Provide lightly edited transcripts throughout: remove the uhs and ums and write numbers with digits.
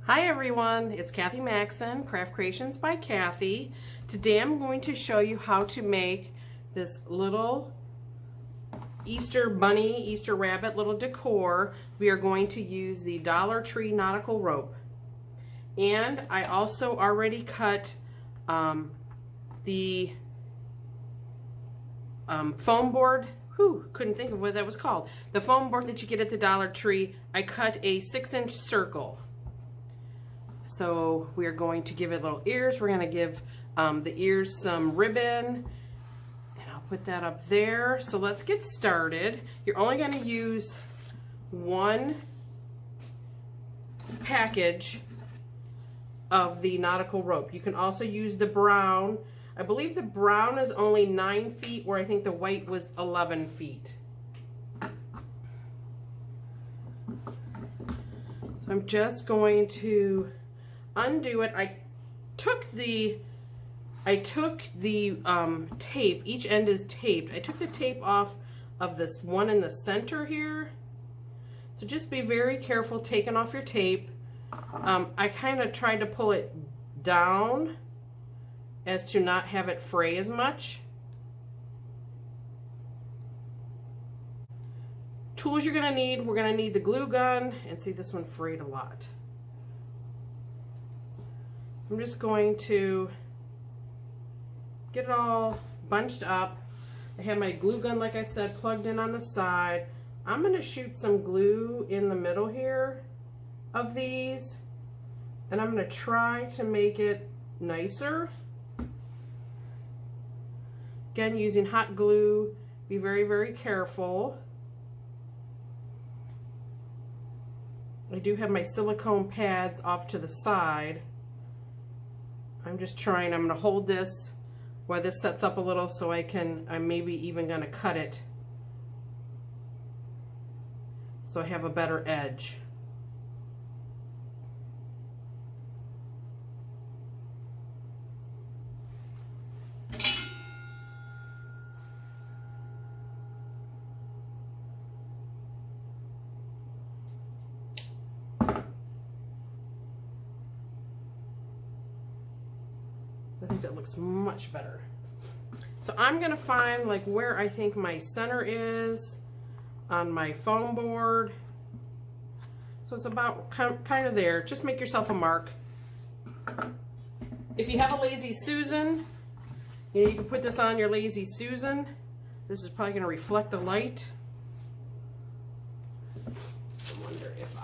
Hi everyone, it's Kathy Maxon, Craft Creations by Kathy. Today I'm going to show you how to make this little Easter bunny, Easter rabbit little decor. We are going to use the Dollar Tree nautical rope. And I also already cut the foam board. Couldn't think of what that was called. The foam board that you get at the Dollar Tree. I cut a 6-inch circle. So we are going to give it little ears. We're going to give the ears some ribbon, and I'll put that up there. So let's get started. You're only going to use one package of the nautical rope. You can also use the brown. I believe the brown is only 9 feet, where I think the white was 11 feet. So I'm just going to undo it. I took the tape. Each end is taped. I took the tape off of this one in the center here. So just be very careful taking off your tape. I kind of tried to pull it down as to not have it fray as much. Tools you're going to need, we're going to need the glue gun, and see, this one frayed a lot. I'm just going to get it all bunched up. I have my glue gun, like I said, plugged in on the side. I'm going to shoot some glue in the middle here of these, and I'm going to try to make it nicer. Again, using hot glue, be very, very careful. I do have my silicone pads off to the side. I'm just trying, I'm going to hold this while this sets up a little so I'm maybe even going to cut it so I have a better edge. I think that looks much better. So I'm going to find like where I think my center is on my foam board. So it's about kind of there. Just make yourself a mark. If you have a Lazy Susan, you can put this on your Lazy Susan. This is probably going to reflect the light. I wonder if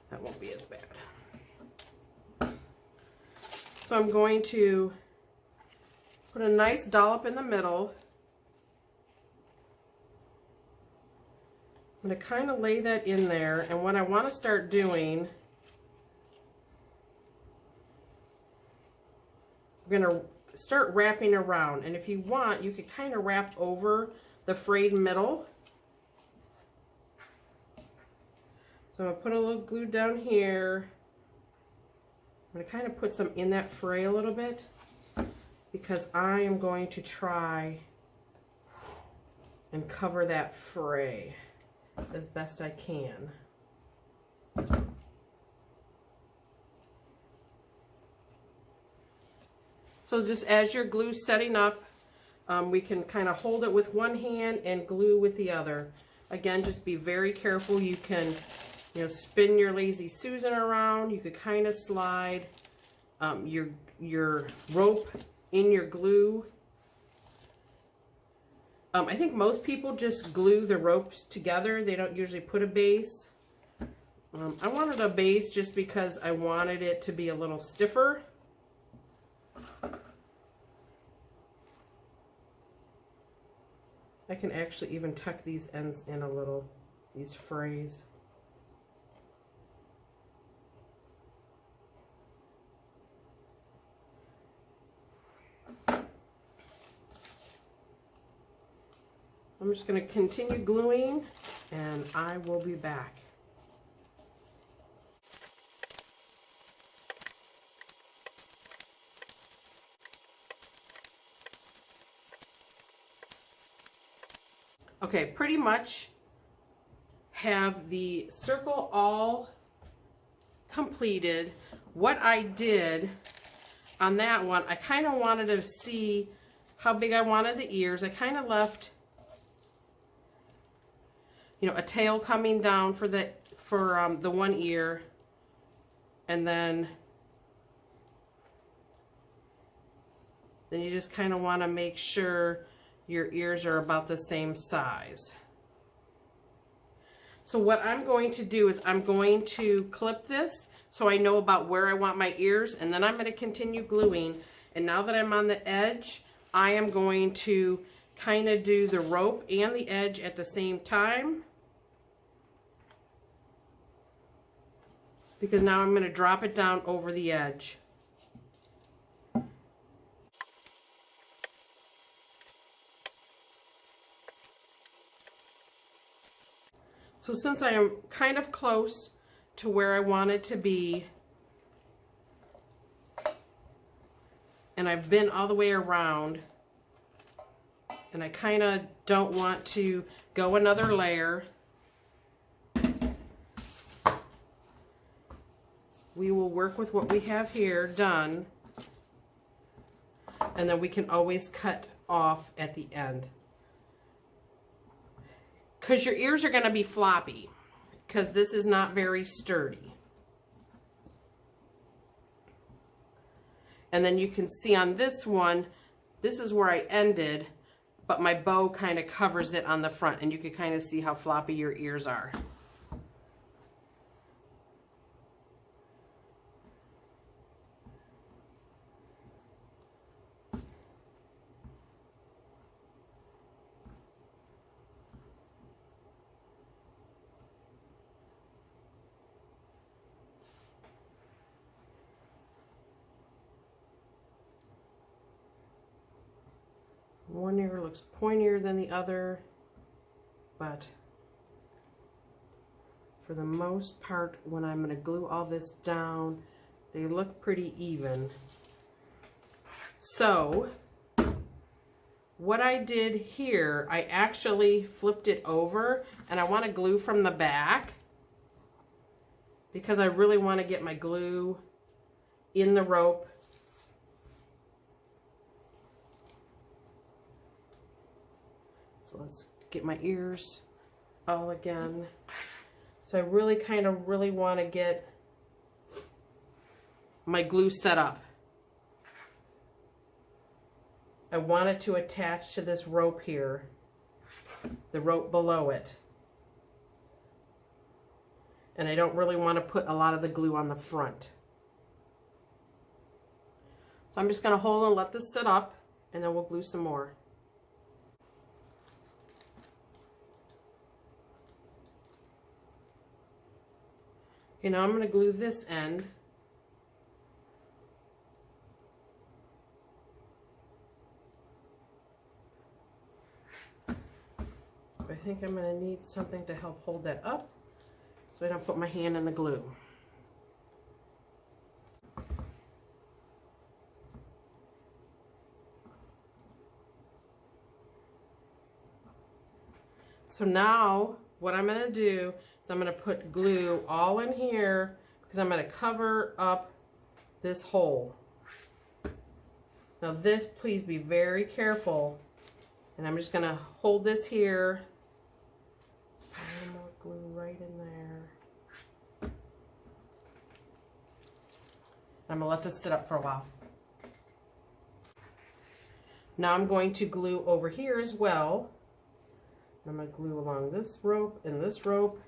that won't be as bad. So I'm going to put a nice dollop in the middle. I'm going to kind of lay that in there, and what I want to start doing, we're going to start wrapping around, and if you want, you could kind of wrap over the frayed middle. So I'm going to put a little glue down here. I'm going to kind of put some in that fray a little bit, because I am going to try and cover that fray as best I can. So just as your glue's setting up, we can kind of hold it with one hand and glue with the other. Again, just be very careful. You can spin your Lazy Susan around. You could kind of slide your rope in your glue. I think most people just glue the ropes together. They don't usually put a base. I wanted a base just because I wanted it to be a little stiffer. I can actually even tuck these ends in a little, these frays. I'm just going to continue gluing, and I will be back. Okay, pretty much have the circle all completed, what I did on that one, I kind of wanted to see how big I wanted the ears. I kind of left, you know, a tail coming down for the one ear, and then you just kind of want to make sure your ears are about the same size. So what I'm going to do is I'm going to clip this so I know about where I want my ears, and then I'm going to continue gluing. And now that I'm on the edge, I am going to kind of do the rope and the edge at the same time, because now I'm going to drop it down over the edge. So since I am kind of close to where I want it to be, and I've been all the way around, and I kind of don't want to go another layer, we will work with what we have here done, and then we can always cut off at the end. Because your ears are going to be floppy, because this is not very sturdy. And then you can see on this one, this is where I ended, but my bow kind of covers it on the front, and you can kind of see how floppy your ears are. One ear looks pointier than the other, but for the most part, when I'm going to glue all this down, they look pretty even. So what I did here, I actually flipped it over, and I want to glue from the back because I really want to get my glue in the rope. So let's get my ears all again. So I really want to get my glue set up. I want it to attach to this rope here, the rope below it. And I don't really want to put a lot of the glue on the front. So I'm just going to hold and let this sit up, and then we'll glue some more. Okay, now I'm going to glue this end. I think I'm going to need something to help hold that up so I don't put my hand in the glue. So now what I'm going to do is I'm going to put glue all in here because I'm going to cover up this hole. Now this, please be very careful. And I'm just going to hold this here. A little more glue right in there. I'm going to let this sit up for a while. Now I'm going to glue over here as well. I'm going to glue along this rope and this rope,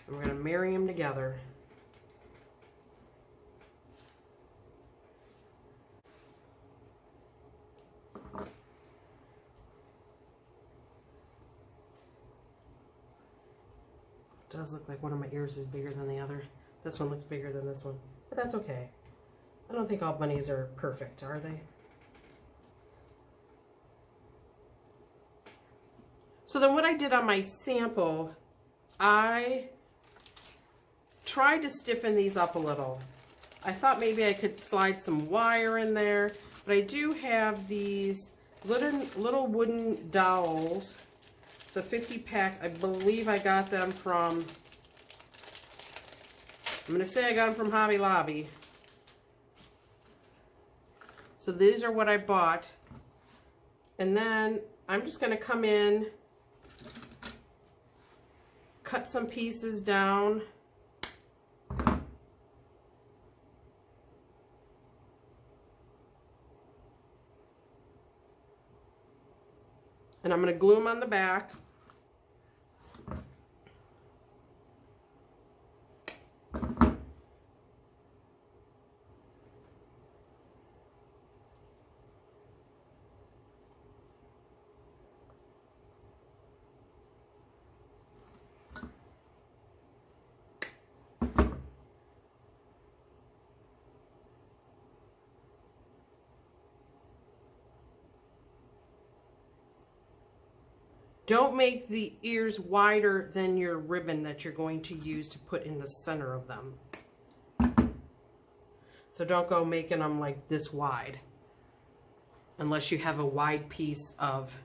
and we're going to marry them together. It does look like one of my ears is bigger than the other. This one looks bigger than this one, but that's okay. I don't think all bunnies are perfect, are they? So then what I did on my sample, I tried to stiffen these up a little. I thought maybe I could slide some wire in there, but I do have these little wooden dowels It's a 50 pack. I believe I got them from, I'm going to say I got them from Hobby Lobby. So these are what I bought. And then I'm just going to come in, cut some pieces down. And I'm going to glue them on the back. Don't make the ears wider than your ribbon that you're going to use to put in the center of them. So don't go making them like this wide, unless you have a wide piece of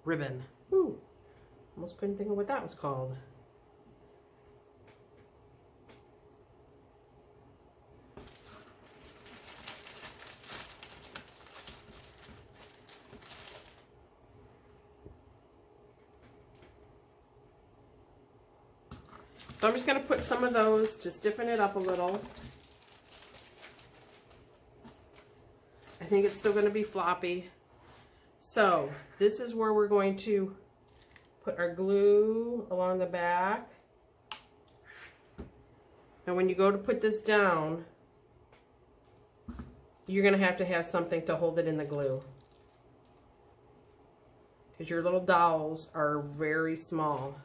ribbon. Ooh, almost couldn't think of what that was called. So I'm just going to put some of those to stiffen it up a little. I think it's still going to be floppy. So this is where we're going to put our glue along the back. And when you go to put this down, you're going to have something to hold it in the glue, because your little dowels are very small.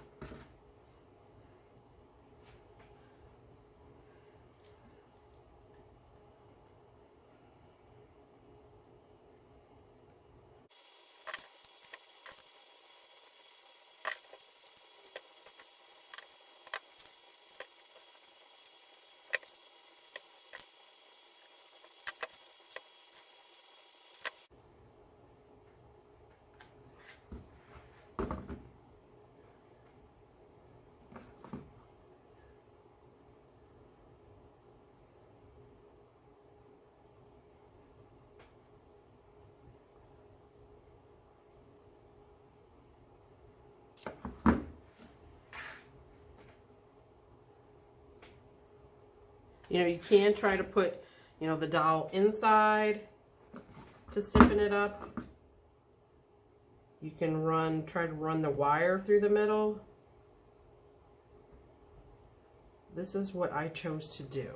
You know, you can try to put, you know, the dowel inside to stiffen it up. You can try to run the wire through the middle. This is what I chose to do.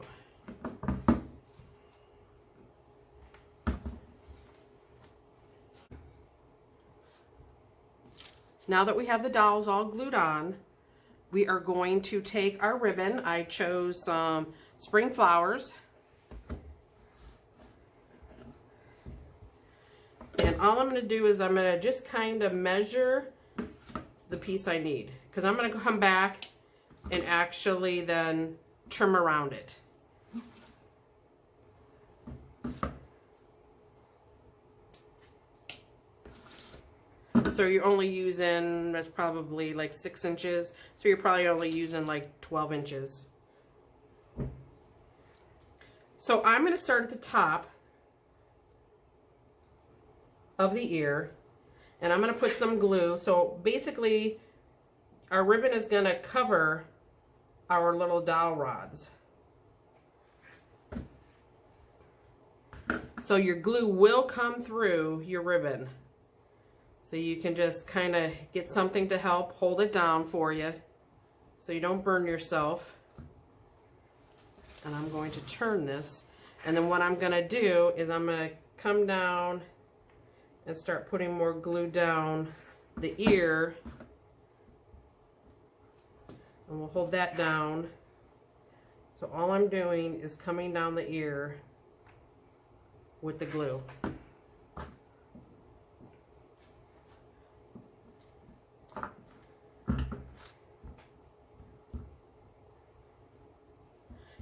Now that we have the dowels all glued on, we are going to take our ribbon. I chose some spring flowers. And all I'm going to do is I'm going to just kind of measure the piece I need, because I'm going to come back and actually then trim around it. So you're only using, that's probably like 6 inches. So you're probably only using like 12 inches. So I'm going to start at the top of the ear, and I'm going to put some glue. So basically our ribbon is going to cover our little dowel rods. So your glue will come through your ribbon. So you can just kind of get something to help hold it down for you so you don't burn yourself. And I'm going to turn this. And then what I'm going to do is I'm going to come down and start putting more glue down the ear. And we'll hold that down. So all I'm doing is coming down the ear with the glue.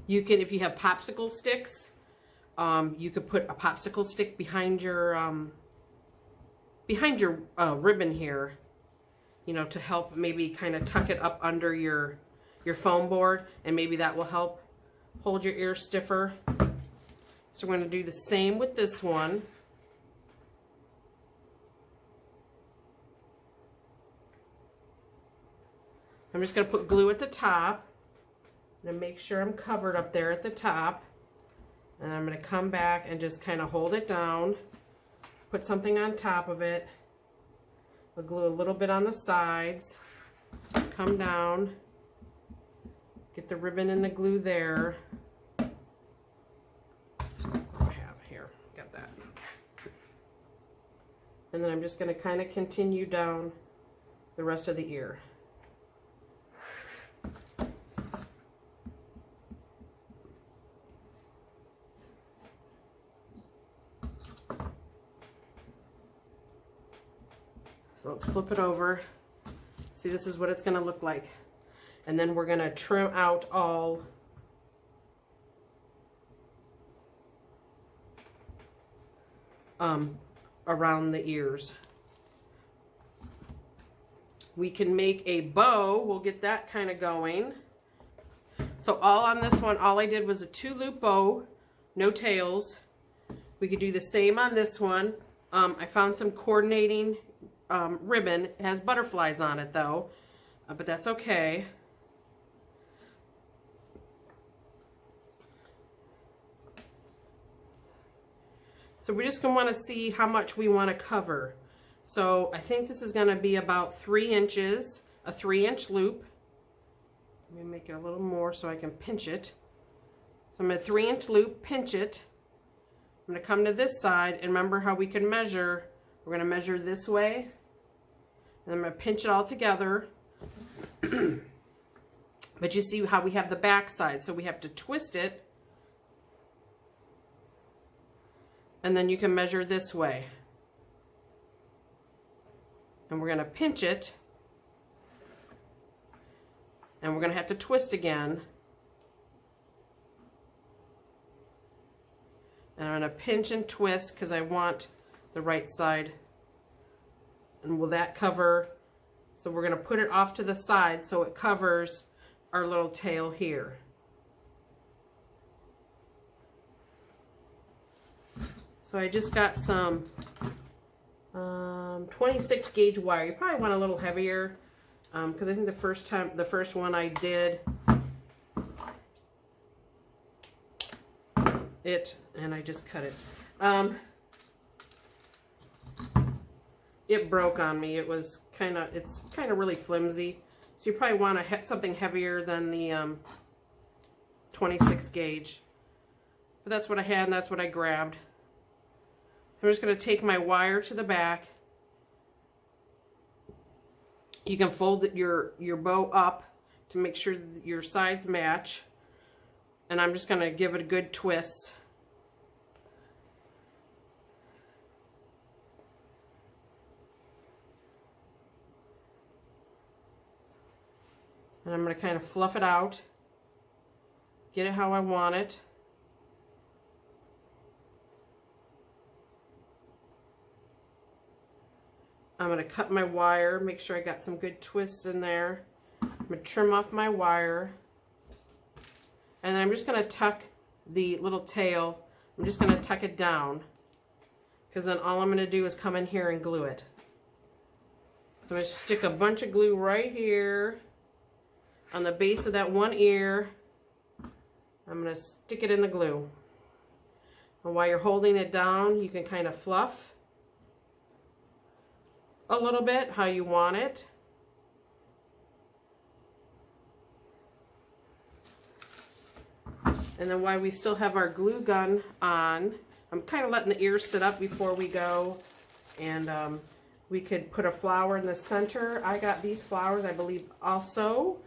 You can, if you have popsicle sticks, You could put a popsicle stick behind your ribbon here, you know, to help maybe kind of tuck it up under your foam board, and maybe that will help hold your ear stiffer. So we're going to do the same with this one. I'm just going to put glue at the top and make sure I'm covered up there at the top. And I'm going to come back and just kind of hold it down, put something on top of it. I'll glue a little bit on the sides, come down, get the ribbon and the glue there. And then I'm just going to kind of continue down the rest of the ear. So let's flip it over. See, this is what it's going to look like. And then we're going to trim out all around the ears. We can make a bow. We'll get that kind of going. So all on this one, all I did was a 2-loop bow, no tails. We could do the same on this one. I found some coordinating ribbon. It has butterflies on it though, but that's okay. So we're just going to want to see how much we want to cover. So I think this is going to be about 3 inches, a 3-inch loop. Let me make it a little more so I can pinch it. So I'm going to 3-inch loop, pinch it. I'm going to come to this side, and remember how we can measure. We're going to measure this way, and I'm going to pinch it all together. But you see how we have the back side, so we have to twist it. And then you can measure this way. And we're going to pinch it. And we're going to have to twist again. And I'm going to pinch and twist because I want the right side. And will that cover? So we're going to put it off to the side so it covers our little tail here. So I just got some 26 gauge wire. You probably want a little heavier because I think the first one I did it, and I just cut it. It broke on me. It's kind of really flimsy. So you probably want something heavier than the 26 gauge. But that's what I had, and that's what I grabbed. I'm just going to take my wire to the back. You can fold your bow up to make sure your sides match. And I'm just going to give it a good twist. And I'm going to kind of fluff it out. Get it how I want it. I'm going to cut my wire, make sure I got some good twists in there. I'm going to trim off my wire. And then I'm just going to tuck the little tail. I'm just going to tuck it down. Because then all I'm going to do is come in here and glue it. I'm going to stick a bunch of glue right here on the base of that one ear. I'm going to stick it in the glue. And while you're holding it down, you can kind of fluff a little bit how you want it. And then while we still have our glue gun on, I'm kind of letting the ears sit up before we go. And we could put a flower in the center. I got these flowers, I believe, also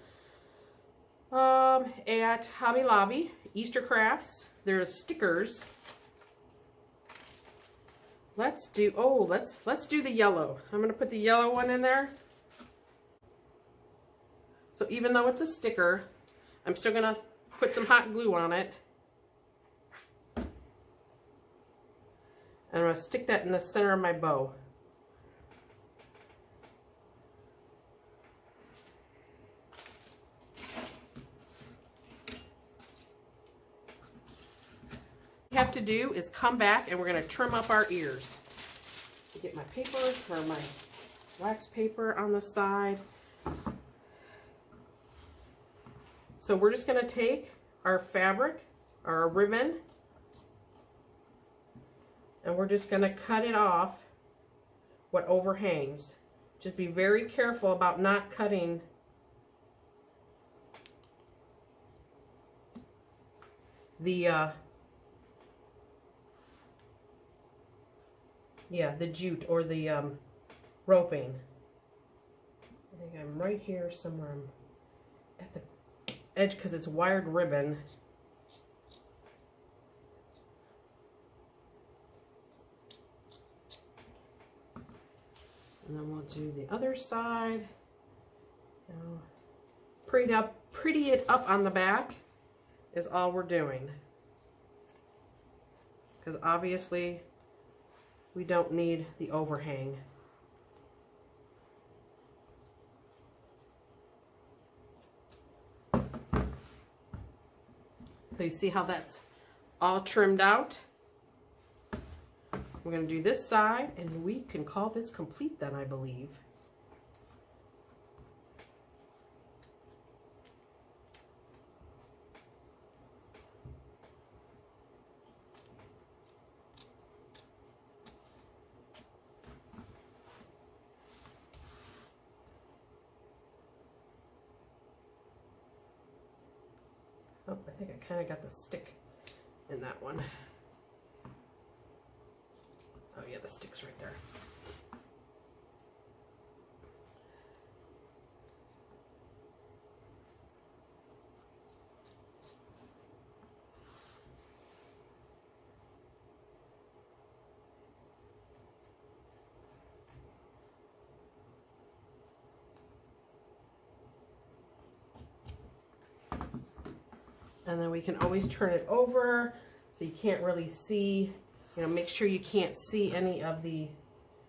at Hobby Lobby, Easter Crafts. They're stickers. Let's do the yellow. I'm going to put the yellow one in there. So even though it's a sticker, I'm still going to put some hot glue on it. And I'm going to stick that in the center of my bow. What we have to do is come back and we're going to trim up our ears. Get my paper or my wax paper on the side. So we're just going to take our fabric, our ribbon, and we're just going to cut it off what overhangs. Just be very careful about not cutting the the jute or the roping. I think I'm right here somewhere. I'm at the edge because it's wired ribbon. And then we'll do the other side. Now, pretty it up on the back is all we're doing. Because obviously we don't need the overhang. So you see how that's all trimmed out? We're going to do this side, and we can call this complete then, I believe. Oh, I think I kind of got the stick in that one. Oh yeah, the stick's right there. And then we can always turn it over so you can't really see, you know, make sure you can't see any of the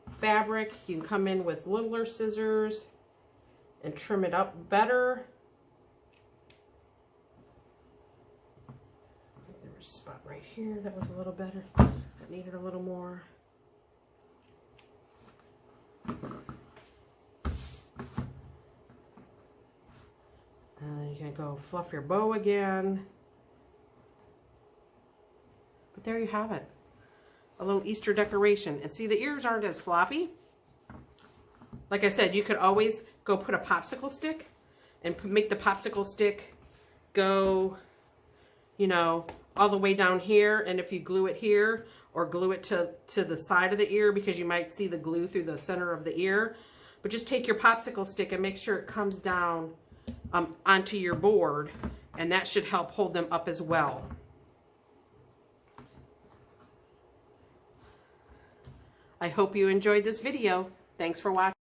fabric. You can come in with littler scissors and trim it up better. There was a spot right here that was a little better, that needed a little more. And you can go fluff your bow again. But there you have it. A little Easter decoration. And see, the ears aren't as floppy. Like I said, you could always go put a popsicle stick and make the popsicle stick go, you know, all the way down here. And if you glue it here or glue it to the side of the ear, because you might see the glue through the center of the ear. But just take your popsicle stick and make sure it comes down onto your board, and that should help hold them up as well. I hope you enjoyed this video. Thanks for watching.